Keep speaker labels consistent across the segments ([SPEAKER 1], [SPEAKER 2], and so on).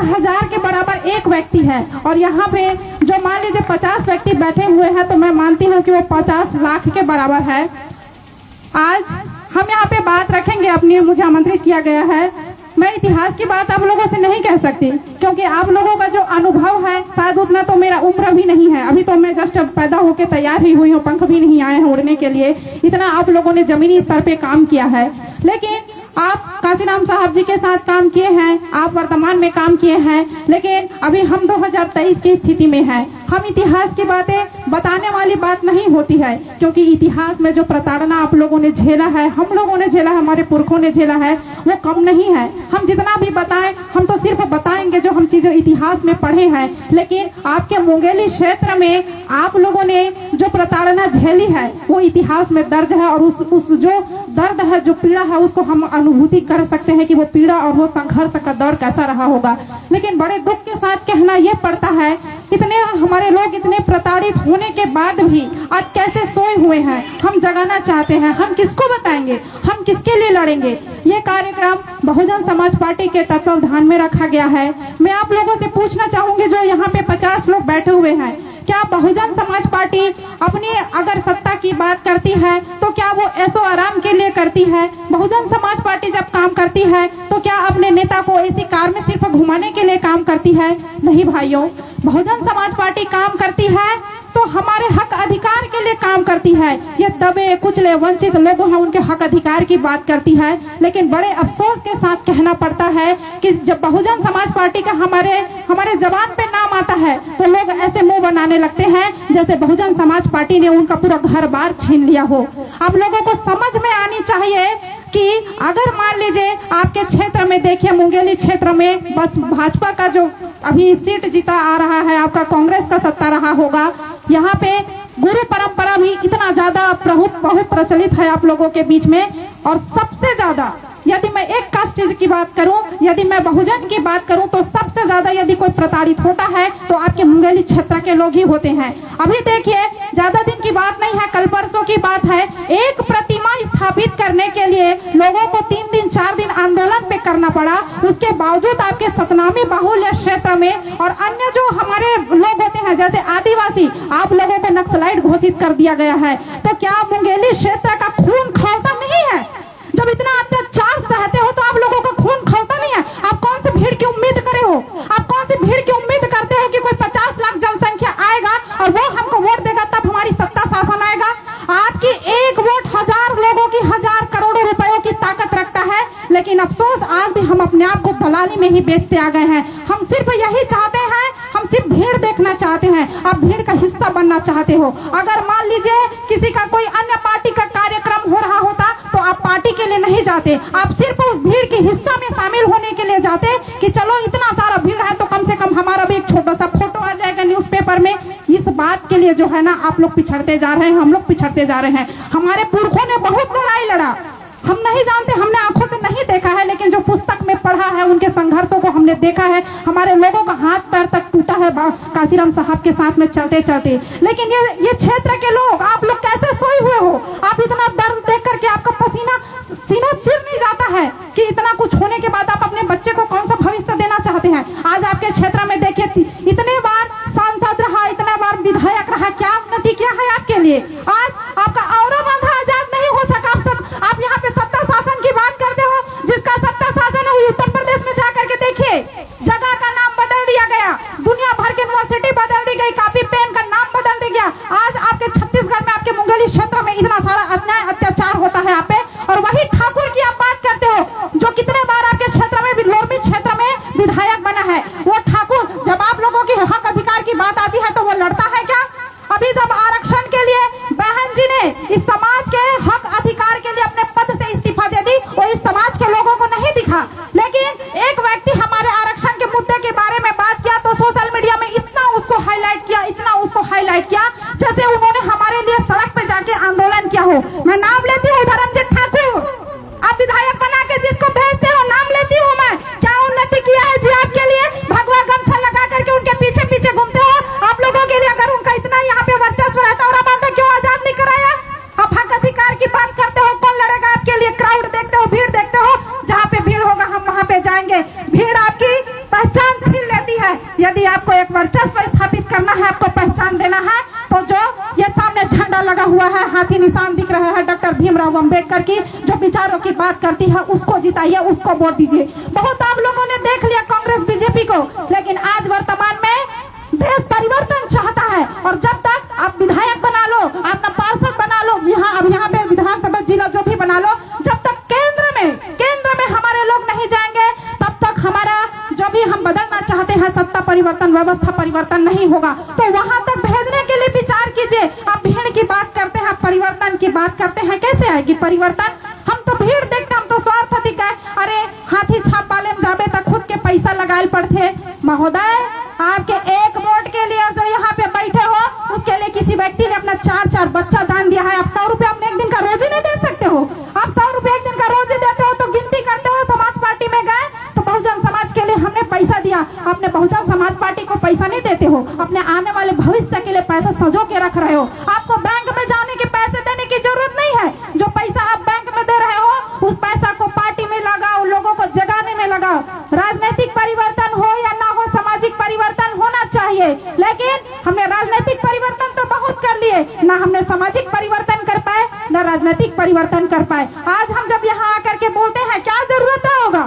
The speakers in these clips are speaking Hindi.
[SPEAKER 1] 1000 के बराबर एक व्यक्ति है, और यहाँ पे जो मान लीजिए 50 व्यक्ति बैठे हुए हैं तो मैं मानती हूँ कि वो 50 लाख के बराबर है। आज हम यहाँ पे बात रखेंगे अपनी, मुझे आमंत्रित किया गया है। मैं इतिहास की बात आप लोगों से नहीं कह सकती, क्योंकि आप लोगों का जो अनुभव है शायद उतना तो मेरा उम्र भी नहीं है। अभी तो मैं जस्ट पैदा होकर तैयार ही हुई हूँ, पंख भी नहीं आए हैं उड़ने के लिए। इतना आप लोगों ने जमीनी स्तर पे काम किया है, लेकिन आप काशीराम साहब जी के साथ काम किए हैं, आप वर्तमान में काम किए हैं, लेकिन अभी हम 2023 की स्थिति में हैं। हम इतिहास की बातें बताने वाली बात नहीं होती है, क्योंकि इतिहास में जो प्रताड़ना आप लोगों ने झेला है, हम लोगों ने झेला है, हमारे पुरखों ने झेला है, वो कम नहीं है। हम जितना भी बताएं, हम तो सिर्फ बताएंगे जो हम चीजें इतिहास में पढ़े हैं, लेकिन आपके मुंगेली क्षेत्र में आप लोगों ने जो प्रताड़ना झेली है वो इतिहास में दर्ज है, और उस जो दर्द है, जो पीड़ा है, उसको हम अनुभूति कर सकते हैं कि वो पीड़ा और वो संघर्ष का दौर कैसा रहा होगा। लेकिन बड़े दुख के साथ कहना ये पड़ता है, इतने हमारे लोग इतने प्रताड़ित होने के बाद भी आज कैसे सोए हुए हैं। हम जगाना चाहते हैं, हम किसको बताएंगे, हम किसके लिए लड़ेंगे। ये कार्यक्रम बहुजन समाज पार्टी के तत्वावधान में रखा गया है। मैं आप लोगों से पूछना चाहूंगी, जो यहाँ पे 50 लोग बैठे हुए हैं, क्या बहुजन समाज पार्टी अपनी अगर सत्ता की बात करती है तो क्या वो ऐसो आराम के लिए करती है? बहुजन समाज पार्टी जब काम करती है तो क्या अपने नेता को ऐसी कार में सिर्फ घुमाने के लिए काम करती है? नहीं भाइयों, बहुजन समाज पार्टी काम करती है तो हमारे हक अधिकार के लिए काम करती है। ये दबे कुचले वंचित लोग हैं, उनके हक अधिकार की बात करती है। लेकिन बड़े अफसोस के साथ कहना पड़ता है कि जब बहुजन समाज पार्टी का हमारे जबान पे नाम आता है तो लोग ऐसे मुंह बनाने लगते हैं जैसे बहुजन समाज पार्टी ने उनका पूरा घर बार छीन लिया हो। आप लोगों को समझ में आनी चाहिए कि अगर मान लीजिए आपके क्षेत्र में देखिए, मुंगेली क्षेत्र में बस भाजपा का जो अभी सीट जीता आ रहा है, आपका कांग्रेस का सत्ता रहा होगा। यहाँ पे गुरु परंपरा भी इतना ज्यादा बहुत प्रचलित है आप लोगों के बीच में, और सबसे ज्यादा यदि मैं एक कास्ट की बात करूं, यदि मैं बहुजन की बात करूं, तो सबसे ज्यादा यदि कोई प्रताड़ित होता है तो आपके मुंगेली क्षेत्र के लोग ही होते हैं। अभी देखिए, ज्यादा दिन की बात नहीं है, कल परसों की बात है, एक प्रतिमा स्थापित करने के लिए लोगों को 3 दिन 4 दिन आंदोलन पे करना पड़ा। उसके बावजूद आपके सतनामी बाहुल्य क्षेत्र में और अन्य जो हमारे लोग होते हैं जैसे आदिवासी, आप लोगों को नक्सलाइट घोषित कर दिया गया है। तो क्या मुंगेली क्षेत्र का खून खौलता नहीं है? जब इतना अत्याचार सहते हो तो आप लोगों का खून खौलता नहीं है? आप कौन सी भीड़ की उम्मीद करे हो? आप कौन सी भीड़ की उम्मीद करते हो कि कोई 50 लाख जनसंख्या आएगा और वो हमको वोट देगा तब हमारी सत्ता शासन आएगा? आपकी एक वोट 1000 लोगों की 1000 करोड़ों रुपयों की ताकत रखता है। लेकिन अफसोस आज भी हम अपने आप को दलाली में ही बेचते आ गए हैं। हम सिर्फ यही चाहते हैं, हम सिर्फ भीड़ देखना चाहते हैं। आप भीड़ का हिस्सा बनना चाहते हो। अगर मान लीजिए किसी का कोई अन्य पार्टी का कार्यक्रम हो रहा होता तो आप पार्टी के लिए नहीं जाते, आप सिर्फ उस भीड़ के हिस्सा में शामिल होने के लिए जाते कि चलो इतना सारा भीड़ है तो कम से कम हमारा भी एक छोटा सा फोटो आ जाएगा न्यूज़पेपर में। इस बात के लिए जो है ना आप लोग पिछड़ते जा रहे हैं, हम लोग पिछड़ते जा रहे हैं। हमारे पुरखों ने बहुत लड़ाई लड़ा, हम नहीं जानते, हमने आंखों से नहीं देखा है, लेकिन जो पुस्तक में पढ़ा है उनके संघर्षों को हमने देखा है। हमारे लोगों का हाथ पैर तक टूटा है काशीराम साहब के साथ में चलते चलते। लेकिन ये क्षेत्र के लोग, आप लोग कैसे सोए हुए हो? आप इतना दर्द देख करके आपका सीना चिर नहीं जाता है कि इतना कुछ होने के बाद आप अपने बच्चे को कौन सा भविष्य देना चाहते हैं? आज आपके क्षेत्र में देखिए, इतने बार सांसद रहा, इतने बार विधायक रहा, क्या उन्नति किया है आपके लिए? आज आपका औरा बांधा आजाद नहीं हो सका। आप यहाँ पे सत्ता शासन की बात करते हो, जिसका सत्ता शासन है उत्तर प्रदेश में जाकर के देखिए, जगह का नाम बदल दिया गया, दुनिया भर की यूनिवर्सिटी बदल दी गई, कॉपी पेन का नाम बदल दिया गया। आज आपके छत्तीसगढ़ में, आपके मुंगेली क्षेत्र में इतना सारा अन्याय अत्याचार होता है आप पे, और वही ठाकुर की आप बात करते हो जो कितने बार आपके क्षेत्र में, लोरमी क्षेत्र में विधायक बना है। वो ठाकुर, जब आप लोगों की हक अधिकार की बात आती है तो वो लड़ता है क्या? अभी जब आरक्षण के लिए बहन जी ने इस समाज के हक अधिकार के लिए अपने पद से इस्तीफा दे दी, वो इस समाज के लोगों को नहीं दिखा। लेकिन एक व्यक्ति हमारे आरक्षण के मुद्दे के बारे में बात किया तो सोशल मीडिया में इतना उसको हाईलाइट किया, इतना उसको हाईलाइट किया जैसे उन्होंने हमारे लिए सड़क पे जाके आंदोलन किया हो। मैं नाम लेती हूँ धर्मजीत ठाकुर, आप विधायक बना के जिसको भेजते हो, नाम लेती हूँ मैं। क्या उन्नति किया है जी आपके लिए? आपको एक वर्चस्व स्थापित करना है, आपको पहचान देना है, तो जो ये सामने झंडा लगा हुआ है, हाथी निशान दिख रहा है डॉक्टर भीमराव अंबेडकर की, जो विचारों की बात करती है, उसको जिताइए, उसको वोट दीजिए। बहुत आप लोगों ने देख लिया कांग्रेस बीजेपी को, लेकिन आज वर्तमान में देश परिवर्तन चाहता है। और जब तक आप विधायक बना लो, अपना पार्षद बना लो, यहाँ पे विधानसभा जिला जो भी बना लो, जब तक केंद्र में हमारे लोग नहीं जाएंगे, तब तक हमारा जो भी हम बदलना चाहते हैं सत्ता परिवर्तन, व्यवस्था परिवर्तन नहीं होगा। तो वहां तक भेजने के लिए विचार कीजिए। आप भीड़ की बात करते हैं, परिवर्तन की बात करते हैं, कैसे आएगी परिवर्तन? हम तो भीड़ देखते, हम तो स्वार्थ दिखाए, अरे हाथी छाप वाले में जाबे तक खुद के पैसा लगाए पड़ते। महोदय, आपके एक वोट के लिए जो यहाँ पे बैठे हो, उसके लिए किसी व्यक्ति ने अपना 4 बच्चा दान दिया है। आप 100 रुपये अपने एक दिन का रोजी नहीं दे सकते हो। आप 100 रुपये एक दिन का रोजी देते हो तो गिनती करते हो, समाज पार्टी में गए तो बहुजन समाज के लिए हमने पैसा दिया, अपने बहुजन समाज पार्टी को पैसा नहीं देते हो, अपने आने वाले भविष्य के लिए पैसा सजो के रख रहे हो। आपको बैंक में जाने के पैसे देने की जरूरत नहीं है। जो पैसा आप बैंक में दे रहे हो, उस पैसा को पार्टी में लगाओ, लोगों को जगाने में लगाओ। राजनीतिक परिवर्तन हो या ना हो, सामाजिक परिवर्तन होना चाहिए, लेकिन हमने राजनीतिक परिवर्तन तो बहुत कर लिए, ना हमने सामाजिक परिवर्तन कर पाए, ना राजनीतिक परिवर्तन कर पाए। आज हम जब यहाँ आकर के बोलते हैं, क्या जरूरत होगा?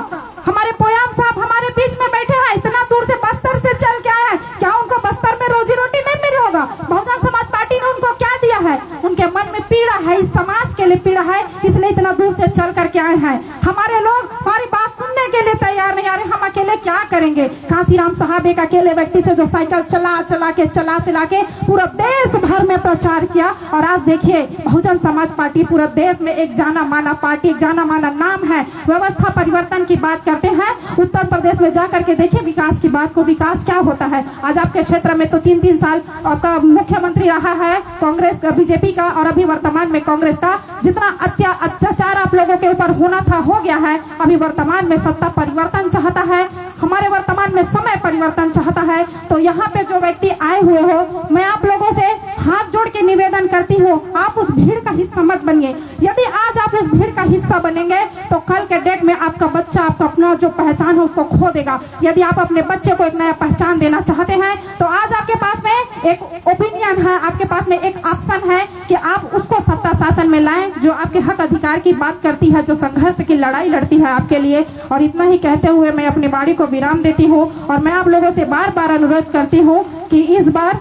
[SPEAKER 1] हमारे पोयाम साहब हमारे बीच में बैठे हैं, इतना दूर से बस्तर से चल के आए हैं, क्या उनको बस्तर में रोजी रोटी नहीं मिली होगा? बहुजन समाज पार्टी ने उनको क्या दिया है? उनके मन में पीड़ा है, इस समाज के लिए पीड़ा है, इसलिए इतना दूर से चल करके आए हैं। हमारे लोग हमारी बात सुनने के लिए तैयार नहीं आ रहे। हम अकेले क्या करेंगे? कांसीराम साहब एक अकेले व्यक्ति थे जो साइकिल चला के पूरा देश भर में प्रचार किया, और आज देखिए बहुजन समाज पार्टी पूरा देश में एक जाना माना पार्टी, एक जाना माना नाम है। व्यवस्था परिवर्तन की बात करते हैं, उत्तर प्रदेश में जाकर के देखिए विकास की बात को, विकास क्या होता है। आज आपके क्षेत्र में तो 3-3 साल आपका मुख्यमंत्री रहा है कांग्रेस का, बीजेपी का, और अभी वर्तमान में कांग्रेस का। जितना अत्याचार आप लोगों के ऊपर होना था हो गया है। अभी वर्तमान में सत्ता परिवर्तन चाहता है, हमारे वर्तमान में समय परिवर्तन चाहता है। तो यहाँ पे जो व्यक्ति आए हुए हो, मैं आप लोगों से हाथ जोड़ के निवेदन करती हूँ, आप उस भीड़ का हिस्सा मत बनिए। यदि आज आप उस भीड़ का हिस्सा बनेंगे तो कल के डेट में आपका बच्चा आपका अपना जो पहचान है उसको खो देगा। यदि आप अपने बच्चे को एक नया पहचान देना चाहते हैं तो आज आपके पास में एक ओपिनियन है, आपके पास में एक ऑप्शन है कि आप उसको सत्ता शासन में लाएं, जो आपके हक अधिकार की बात करती है, जो संघर्ष की लड़ाई लड़ती है आपके लिए। और इतना ही कहते हुए मैं अपनी वाणी को विराम देती हूँ, और मैं आप लोगों से बार बार अनुरोध करती हूँ कि इस बार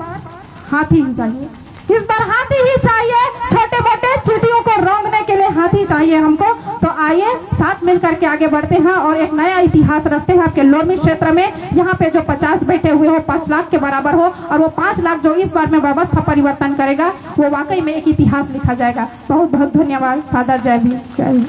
[SPEAKER 1] हाथी ही चाहिए, इस बार हाथी ही चाहिए। छोटे मोटे चींटियों को रौंदने के लिए हाथी चाहिए हमको। तो आइए साथ मिलकर के आगे बढ़ते हैं और एक नया इतिहास रचते हैं आपके लोरमी क्षेत्र में। यहाँ पे जो 50 बैठे हुए हो 5 लाख के बराबर हो, और वो 5 लाख जो इस बार में व्यवस्था परिवर्तन करेगा, वो वाकई में एक इतिहास लिखा जाएगा। बहुत बहुत धन्यवाद। फादर जय भीम।